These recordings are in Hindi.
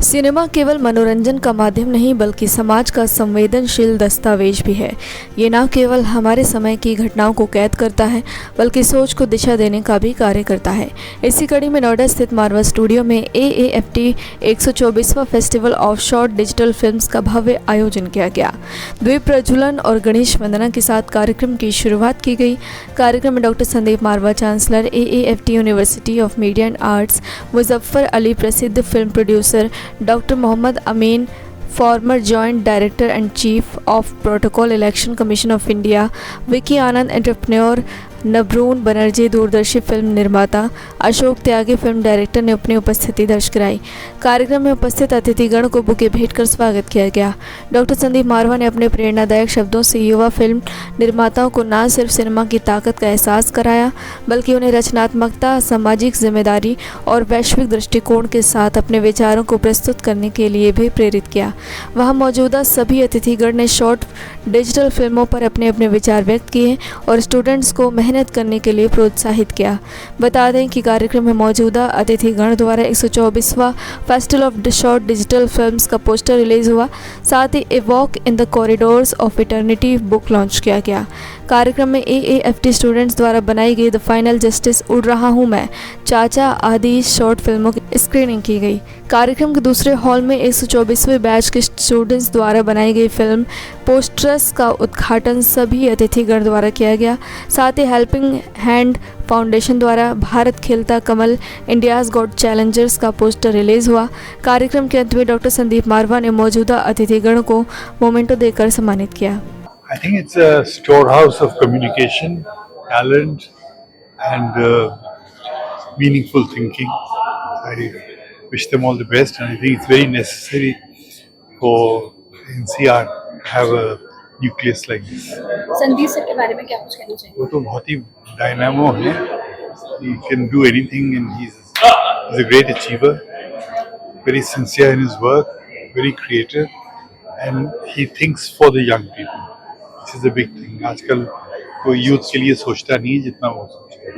सिनेमा केवल मनोरंजन का माध्यम नहीं बल्कि समाज का संवेदनशील दस्तावेज भी है। ये न केवल हमारे समय की घटनाओं को कैद करता है बल्कि सोच को दिशा देने का भी कार्य करता है। इसी कड़ी में नोएडा स्थित मारवा स्टूडियो में AAFT 124वां festival of short digital films का भव्य आयोजन किया गया। द्वीप प्रज्वलन और गणेश वंदना के साथ कार्यक्रम की शुरुआत की गई। कार्यक्रम में doctor Sandeep Marwah, chancellor AAFT university of media and arts, Muzaffar Ali, प्रसिद्ध film producer doctor Mohammad Amin, former joint director and chief of protocol election commission of India, Vicky Anand, entrepreneur, Nabarun Banerjee, दूरदर्शी फिल्म निर्माता, अशोक त्यागी, फिल्म डायरेक्टर ने अपनी उपस्थिति दर्ज कराई। कार्यक्रम में उपस्थित अतिथिगण को बुके भेंट कर स्वागत किया गया। डॉक्टर संदीप मारवा ने अपने प्रेरणादायक शब्दों से युवा फिल्म निर्माताओं को न सिर्फ सिनेमा की ताकत का एहसास कराया बल्कि उन्हें रचनात्मकता, सामाजिक जिम्मेदारी और वैश्विक दृष्टिकोण के साथ अपने विचारों को प्रस्तुत करने के लिए भी प्रेरित किया। वहाँ मौजूदा सभी अतिथिगण ने शॉर्ट डिजिटल फिल्मों पर अपने अपने विचार व्यक्त किए और स्टूडेंट्स को मेहनत करने के लिए प्रोत्साहित किया। बता दें कि कार्यक्रम में मौजूदा अतिथिगण द्वारा 124वां festival of short digital films का पोस्टर रिलीज हुआ। साथ ही a walk in the corridors of eternity book launch किया गया। कार्यक्रम में AAFT स्टूडेंट्स द्वारा बनाई गई द फाइनल जस्टिस, उड़ रहा हूँ मैं, चाचा आदि शॉर्ट फिल्मों की स्क्रीनिंग की गई। कार्यक्रम के दूसरे हॉल में 124वें बैच के स्टूडेंट्स द्वारा बनाई गई फिल्म पोस्टर्स का उद्घाटन सभी अतिथिगण द्वारा किया गया। साथ ही हेल्पिंग हैंड फाउंडेशन द्वारा भारत खेलता कमल, इंडियाज गॉट चैलेंजर्स का पोस्टर रिलीज हुआ। कार्यक्रम के अंत में डॉक्टर संदीप मारवा ने मौजूदा अतिथिगण को मोमेंटो देकर सम्मानित किया। I think it's a storehouse of communication, talent, and meaningful thinking. I wish them all the best, and I think it's very necessary for NCR to have a nucleus like this. Sandeep sir के बारे में क्या कुछ कहना चाहिए? वो तो बहुत ही डायनामो है. He can do anything, and he's a great achiever. Very sincere in his work, very creative, and he thinks for the young people. This is a big thing. आजकल कोई यूथ के लिए सोचता नहीं जितना वो सोचता है।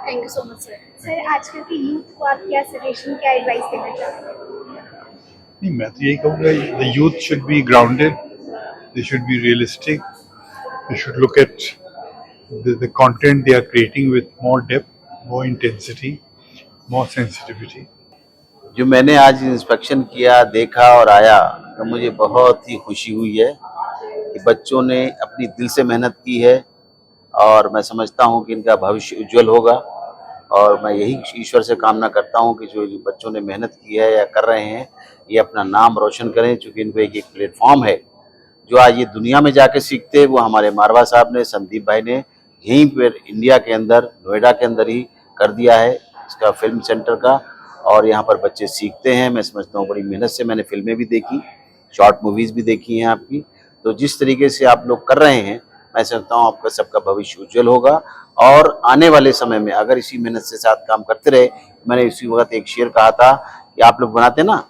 Thank you so much sir. Sir, आजकल की यूथ को आप क्या सजेशन, क्या एडवाइस देना चाहते हैं? नहीं, मैं तो यही कहूँगा, the youth should be grounded, they should be realistic, they should look at the content they are creating with more depth, more intensity, more sensitivity. जो मैंने आज इंस्पेक्शन किया, देखा और आया तो मुझे बहुत ही खुशी हुई है कि बच्चों ने अपनी दिल से मेहनत की है और मैं समझता हूं कि इनका भविष्य उज्जवल होगा। और मैं यही ईश्वर से कामना करता हूं कि जो बच्चों ने मेहनत की है या कर रहे हैं ये अपना नाम रोशन करें, चूँकि इनको एक प्लेटफॉर्म है जो आज ये दुनिया में जाके सीखते, वो हमारे मारवा साहब ने, संदीप भाई ने यहीं पर इंडिया के अंदर, नोएडा के अंदर ही कर दिया है इसका फिल्म सेंटर का। और यहाँ पर बच्चे सीखते हैं। मैं समझता हूँ बड़ी मेहनत से, मैंने फिल्में भी देखी, शॉर्ट मूवीज़ भी देखी हैं आपकी। तो जिस तरीके से आप लोग कर रहे हैं, मैं समझता हूँ आपका सबका भविष्य उज्जवल होगा। और आने वाले समय में अगर इसी मेहनत से साथ काम करते रहे, मैंने इसी वक्त एक शेर कहा था कि आप लोग बनाते ना,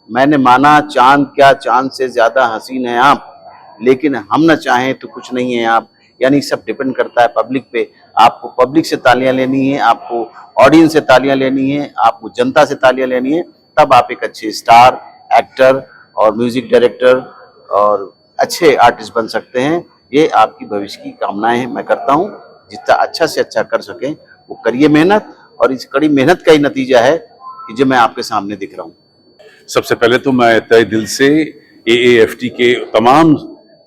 मैंने माना चांद क्या चांद से ज़्यादा हसीन है आप, लेकिन हम न चाहें तो कुछ नहीं है आप। यानी सब डिपेंड करता है पब्लिक पे। आपको पब्लिक से तालियां लेनी है, आपको ऑडियंस से तालियां लेनी है, आपको जनता से तालियां लेनी है, तब आप एक अच्छे स्टार, एक्टर और म्यूजिक डायरेक्टर और अच्छे आर्टिस्ट बन सकते हैं। ये आपकी भविष्य की कामनाएं हैं। मैं करता हूँ जितना अच्छा से अच्छा कर सकें वो करिए मेहनत, और इस कड़ी मेहनत का ही नतीजा है कि जो मैं आपके सामने दिख रहा हूँ। सबसे पहले तो मैं तहे दिल से AAFT के तमाम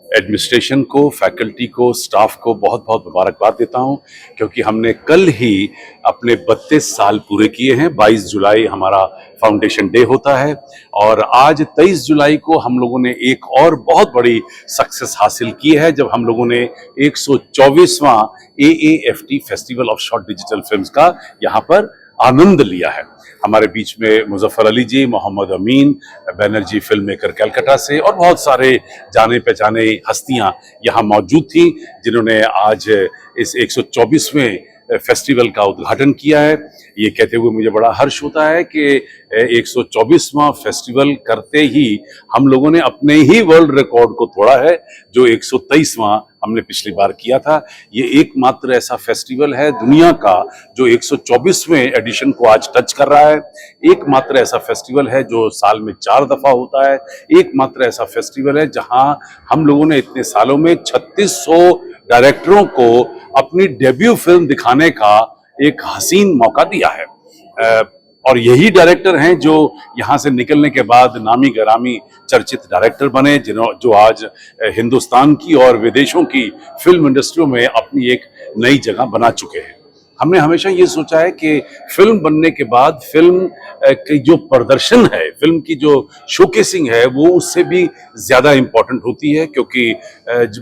एडमिनिस्ट्रेशन को, फैकल्टी को, स्टाफ को बहुत बहुत मुबारकबाद देता हूं, क्योंकि हमने कल ही अपने 32 साल पूरे किए हैं। 22 जुलाई हमारा फाउंडेशन डे होता है और आज 23 जुलाई को हम लोगों ने एक और बहुत बड़ी सक्सेस हासिल की है, जब हम लोगों ने 124वां AAFT festival of short digital films का यहाँ पर आनंद लिया है। हमारे बीच में मुजफ्फर अली जी, मोहम्मद अमीन, बनर्जी फिल्म मेकर कलकत्ता से और बहुत सारे जाने पहचाने हस्तियां यहाँ मौजूद थी, जिन्होंने आज इस 124वें फेस्टिवल का उद्घाटन किया है। ये कहते हुए मुझे बड़ा हर्ष होता है कि 124वां फेस्टिवल करते ही हम लोगों ने अपने ही वर्ल्ड रिकॉर्ड को तोड़ा है, जो 123वां हमने पिछली बार किया था। ये एकमात्र ऐसा फेस्टिवल है दुनिया का जो 124वें एडिशन को आज टच कर रहा है। एकमात्र ऐसा फेस्टिवल है जो साल में 4 दफा होता है। एकमात्र ऐसा फेस्टिवल है जहां हम लोगों ने इतने सालों में 3600 डायरेक्टरों को अपनी डेब्यू फिल्म दिखाने का एक हसीन मौका दिया है। और यही डायरेक्टर हैं जो यहाँ से निकलने के बाद नामी गरामी चर्चित डायरेक्टर बने, जो आज हिंदुस्तान की और विदेशों की फिल्म इंडस्ट्रियों में अपनी एक नई जगह बना चुके हैं। हमने हमेशा ये सोचा है कि फिल्म बनने के बाद फिल्म की जो प्रदर्शन है, फिल्म की जो शोकेसिंग है, वो उससे भी ज़्यादा इम्पोर्टेंट होती है, क्योंकि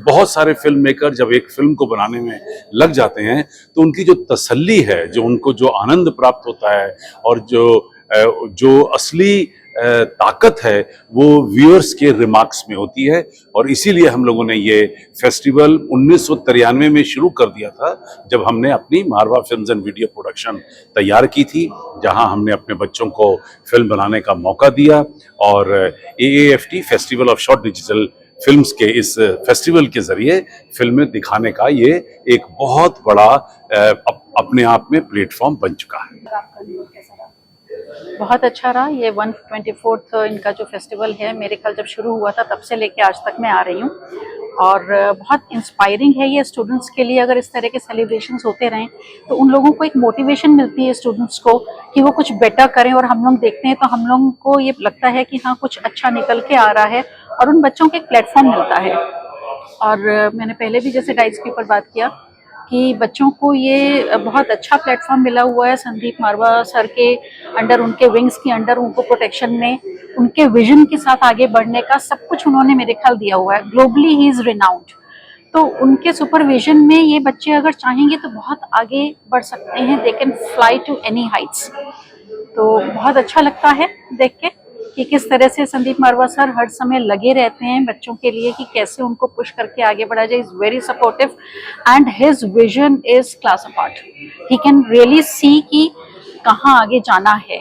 बहुत सारे फिल्म मेकर जब एक फिल्म को बनाने में लग जाते हैं तो उनकी जो तसल्ली है, जो उनको जो आनंद प्राप्त होता है और जो असली ताकत है वो व्यूअर्स के रिमार्क्स में होती है। और इसीलिए हम लोगों ने ये फेस्टिवल 1993 में शुरू कर दिया था, जब हमने अपनी मारवा फिल्म्स एंड वीडियो प्रोडक्शन तैयार की थी, जहां हमने अपने बच्चों को फिल्म बनाने का मौका दिया। और AAFT festival of short digital films के इस फेस्टिवल के जरिए फिल्में दिखाने का ये एक बहुत बड़ा अपने आप में प्लेटफॉर्म बन चुका है। बहुत अच्छा रहा। ये 124th इनका जो फेस्टिवल है, मेरे ख्याल जब शुरू हुआ था तब से लेके आज तक मैं आ रही हूँ, और बहुत इंस्पायरिंग है ये स्टूडेंट्स के लिए। अगर इस तरह के सेलिब्रेशंस होते रहें तो उन लोगों को एक मोटिवेशन मिलती है स्टूडेंट्स को कि वो कुछ बेटर करें, और हम लोग देखते हैं तो हम लोगों को ये लगता है कि हाँ कुछ अच्छा निकल के आ रहा है, और उन बच्चों को एक प्लेटफॉर्म मिलता है। और मैंने पहले भी जैसे डाइट्स के ऊपर बात किया कि बच्चों को ये बहुत अच्छा प्लेटफॉर्म मिला हुआ है संदीप मारवा सर के अंडर, उनके विंग्स के अंडर, उनको प्रोटेक्शन में, उनके विजन के साथ आगे बढ़ने का सब कुछ उन्होंने मेरे ख्याल दिया हुआ है। Globally he is renowned. तो उनके सुपरविजन में ये बच्चे अगर चाहेंगे तो बहुत आगे बढ़ सकते हैं। They can fly to any heights. तो बहुत अच्छा लगता है देख के कि किस तरह से संदीप मारवा सर हर समय लगे रहते हैं बच्चों के लिए, कि कैसे उनको पुश करके आगे बढ़ा जाए। Is very supportive and his vision is class apart. He can really see कि कहाँ आगे जाना है,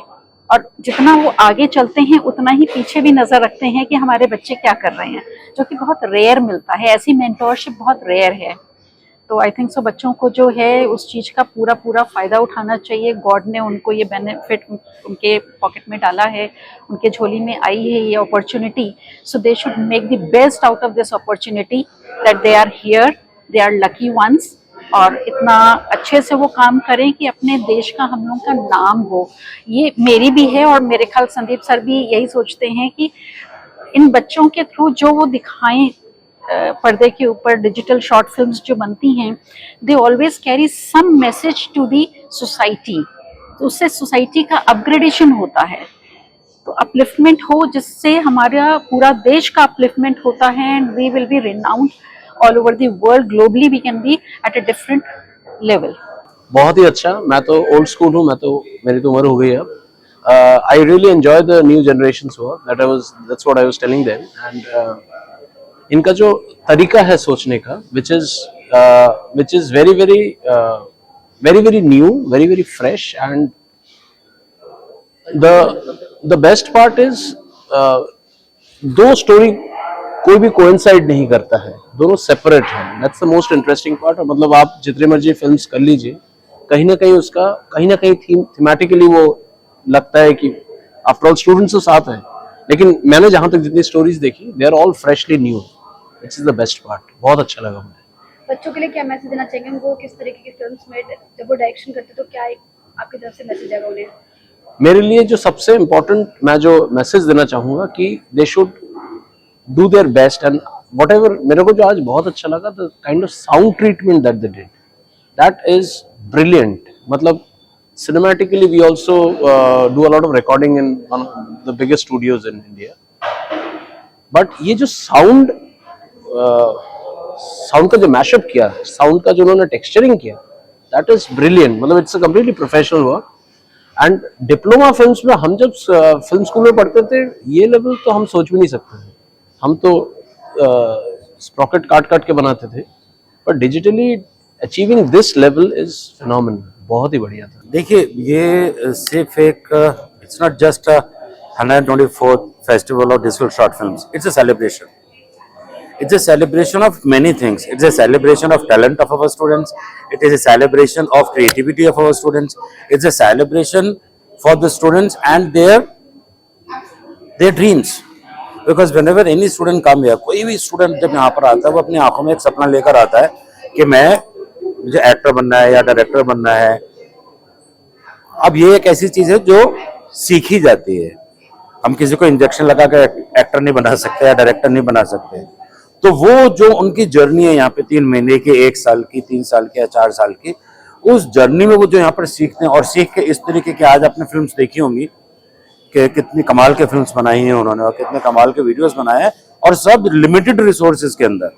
और जितना वो आगे चलते हैं उतना ही पीछे भी नजर रखते हैं कि हमारे बच्चे क्या कर रहे हैं, जो कि बहुत रेयर मिलता है। ऐसी मेंटोरशिप बहुत रेयर है। तो आई थिंक सो बच्चों को जो है उस चीज़ का पूरा फ़ायदा उठाना चाहिए। गॉड ने उनको ये बेनिफिट उनके पॉकेट में डाला है, उनके झोली में आई है ये opportunity. So they should make the best out of this opportunity that they are here, they are lucky ones, और इतना अच्छे से वो काम करें कि अपने देश का हम लोग का नाम हो। ये मेरी भी है, और मेरे ख्याल संदीप सर भी यही सोचते हैं कि इन बच्चों के थ्रू जो वो दिखाएं पर्दे के ऊपर, डिजिटल शॉर्ट फिल्म्स जो बनती हैं, they always carry some message to the society. तो उससे सोसाइटी का अपग्रेडेशन होता है, तो अपलिफ्टमेंट हो, जिससे हमारा पूरा देश का अपलिफ्टमेंट होता है, and we will be renowned all over the world. Globally we can be at a different level. बहुत ही अच्छा। मैं तो ओल्ड स्कूल हूँ, मेरी तो उम्र हो गई है अब। I really enjoy the new generations work, that's what I was telling them. And इनका जो तरीका है सोचने का, which is very very new, very very fresh, and the best part is दो स्टोरी कोई भी कोइंसाइड नहीं करता है, दोनों सेपरेट हैं। That's the most interesting part. मतलब आप जितने मर्जी फिल्म्स कर लीजिए, कहीं ना कहीं थीमेटिकली वो लगता है कि आफ्टर ऑल स्टूडेंट्स तो साथ हैं, लेकिन मैंने जहां तक जितनी स्टोरीज देखी, they are all freshly new. This is the best part. बहुत अच्छा लगा मुझे। बच्चों के लिए क्या मैसेज देना चाहेंगे? वो किस तरीके की फिल्म्स में जब वो डायरेक्शन करते तो क्या एक आपकी तरफ से मैसेज आएगा उन्हें? मेरे लिए जो सबसे इम्पोर्टेंट मैं जो मैसेज देना चाहूँगा कि they should do their best, and whatever. मेरे को जो आज बहुत अच्छा लगा, the kind of sound treatment that they did, that is brilliant. मतलब cinematically we also do a lot of recording in one of the biggest studios in India, but ये जो साउंड का जो मैशअप किया, साउंड का जो उन्होंने टेक्सचरिंग किया, दैट इज ब्रिलियंट। मतलब it's a completely professional work. And diploma films में हम जब फिल्म स्कूल में पढ़ते थे, ये लेवल तो हम सोच भी नहीं सकते थे। हम तो स्प्रॉकेट काट के बनाते थे, पर digitally achieving this level is phenomenal. बहुत ही बढ़िया था। देखिए, ये सिर्फ एक It's not just a 124th Festival of Digital Short Films. It's a celebration. It's a celebration of many things. It's a celebration of talent of our students. It is a celebration of creativity of our students. It's a celebration for the students and their dreams. Because whenever any student come here, कोई भी student जब यहाँ पर आता है, वो अपनी आंखों में एक सपना लेकर आता है कि मुझे एक्टर बनना है या डायरेक्टर बनना है। अब ये एक ऐसी चीज है जो सीखी जाती है। हम किसी को इंजेक्शन लगा कर एक्टर नहीं बना सकते या डायरेक्टर नहीं बना सकते। तो वो जो उनकी जर्नी है यहाँ पे 3 महीने की, 1 साल की, 3 साल की या 4 साल की, उस जर्नी में वो जो यहाँ पर सीखते हैं और सीख के इस तरीके की आज आपने फिल्म्स देखी होंगी कि कितनी कमाल के फिल्म्स बनाई हैं उन्होंने और कितने कमाल के वीडियोस बनाए हैं, और सब लिमिटेड रिसोर्सेज के अंदर।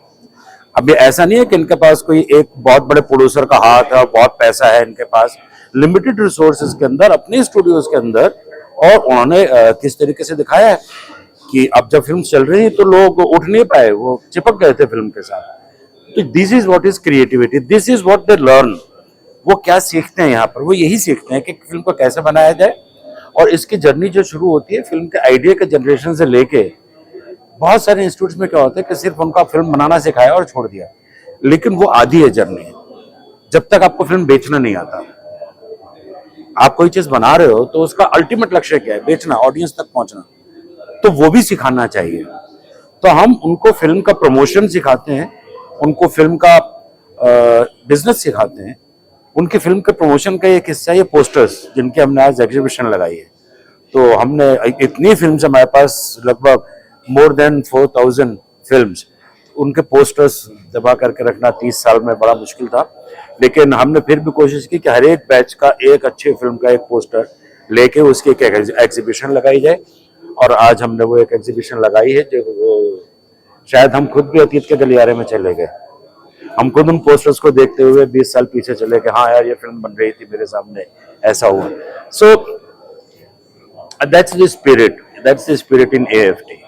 अब ये ऐसा नहीं है कि इनके पास कोई एक बहुत बड़े प्रोड्यूसर का हाथ है और बहुत पैसा है इनके पास। लिमिटेड रिसोर्सेज के अंदर अपने स्टूडियोज के अंदर, और उन्होंने किस तरीके से दिखाया है कि अब जब फिल्म चल रही है तो लोग उठ नहीं पाए, वो चिपक गए थे फिल्म के साथ। तो this is what is creativity, this is what they learn. वो क्या सीखते हैं यहाँ पर, वो यही सीखते हैं कि फिल्म को कैसे बनाया जाए। और इसकी जर्नी जो शुरू होती है फिल्म के आइडिया के जनरेशन से लेके, बहुत सारे इंस्टीट्यूट्स में क्या होता है कि सिर्फ उनका फिल्म बनाना सिखाया और छोड़ दिया, लेकिन वो आधी है जर्नी। जब तक आपको फिल्म बेचना नहीं आता, आप कोई चीज बना रहे हो तो उसका अल्टीमेट लक्ष्य क्या है, बेचना, ऑडियंस तक पहुंचना, तो वो भी सिखाना चाहिए। तो हम उनको फिल्म का प्रमोशन सिखाते हैं, उनको फिल्म का बिजनेस सिखाते हैं। उनकी फिल्म के प्रमोशन का एक हिस्सा ये पोस्टर्स, जिनकी हमने आज एग्जीबिशन लगाई है। तो हमने इतनी फिल्म हमारे पास लगभग मोर देन 4000 फिल्म्स, उनके पोस्टर्स दबा करके रखना 30 साल में बड़ा मुश्किल था, लेकिन हमने फिर भी कोशिश की कि हर एक बैच का एक अच्छी फिल्म का एक पोस्टर लेके उसकी एक एग्जीबिशन लगाई जाए। और आज हमने वो एक एग्जीबिशन लगाई है जो शायद हम खुद भी अतीत के गलियारे में चले गए। हम खुद उन पोस्टर्स को देखते हुए 20 साल पीछे चले गए, हाँ यार ये फिल्म बन रही थी मेरे सामने, ऐसा हुआ। So that's the spirit in AFT।